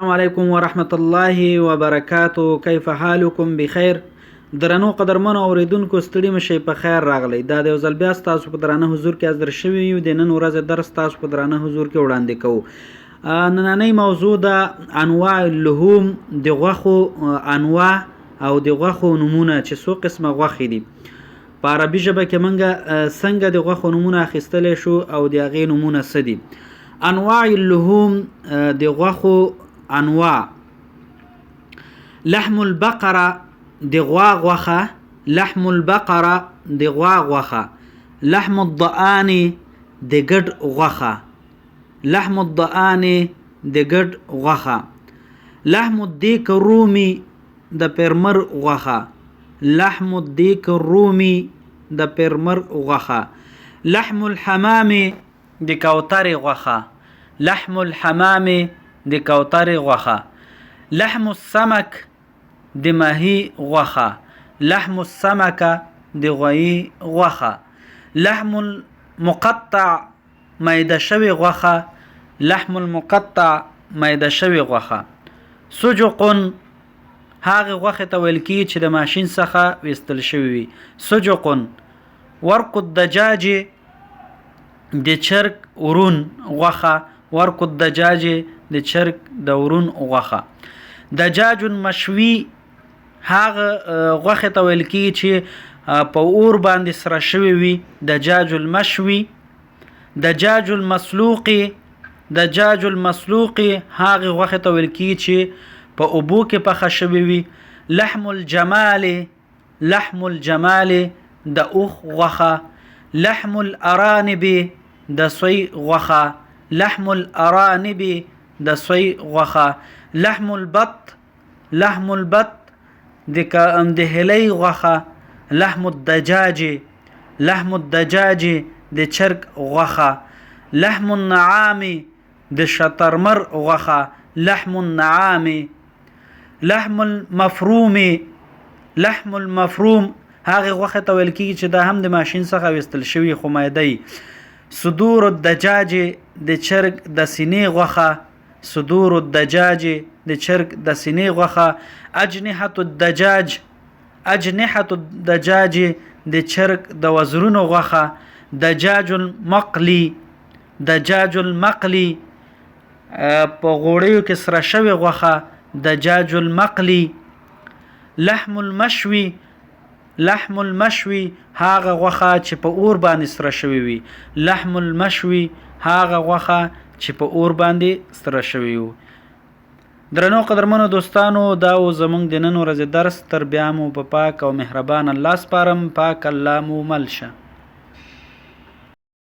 السلام علیکم ورحمت الله وبرکاتو. کیف حالکم؟ بخیر. درنو قدرمنو اوریدونکو ستړي مشئ په خیر راغلی. دا د یو ځل بیا ستاسو په درانه حضور کې حاضر شوي یو. د نن ورځې درس تاسو په درانه حضور کې وړاندې کوو. نننۍ موضوع ده انواع اللحوم، د غوښو انواع او د غوښو نومونه چې څو قسمه غوښې دي. په عربي ژبه کې موږ څنګه د غوښو نومونه اخیستلی شو او د هغې نومونه څه دي. انواع اللحوم، د غوښو انواع: لحم البقره د غوا غوښه، لحم البقره د غوا غوښه، لحم الضئان د ګډ غوښه، لحم الضئان د ګډ غوښه، لحم الدیک الرومي د پرمر غوښه، لحم الدیک الرومي د پرمر غوښه، لحم الحمام د کوترې غوښه، لحم الحمام د کوترې غوښه، لحم السمک د ماهي غوښه، لحم السمکه د غوایي غوښه، لحم المقطع میده شوې غوښه، لحم المقطع میده شوې غوښه، سجق هغه غوښې ته ویل کیږي چې د ماشین څخه ویستل شوي وي. سجق. ورق الدجاج د چرګ ورون غوښه، ورق الدجاج د چرګ د ورون غوښه، دجاج مشوي هغه غوښې ته ویل کیږي چې په اور باندې سره شوي وي، دجاج المشوي، دجاج المسلوق، دجاج المسلوق هغه غوښې ته ویل کیږي چې په اوبو کې پخه شوي وي، لحم الجمال، لحم الجمال د اوښ غوښه، لحم الارانب د سوی غوښه، لحم الارانب د سوی غوښه، لحم البط، لحم البط د هلی غوښه، لحم الدجاج، لحم الدجاج د چرګ غوښه، لحم النعام د شترمر غوښه، لحم النعام، لحم المفروم، لحم المفروم هغه غوښه ته ویل کیږي چې دا هم د ماشین څخه ویستل شوي خو میده. صدور الدجاج د چرګ د سینې غوښه، صدور الدجاج د چرګ د سینې غوښه، اجنحة الدجاج، اجنحة الدجاج د چرګ د وزرونو غوښه، دجاج المقلی، دجاج المقلی په غوړیو کې سره شوې غوښه، دجاج المقلی، لحم المشوي، لحم المشوي هغه غوښه چې په اور باندې سره شوي وي، لحم المشوي هغه غوښه چې په اور باندې سره شوي وي. درنو قدرمنو دوستانو، دا و زمونږ د نن ورځې درس. تر بیا مو په پاک او مهربان الله سپارم. پاک الله مو مل شه.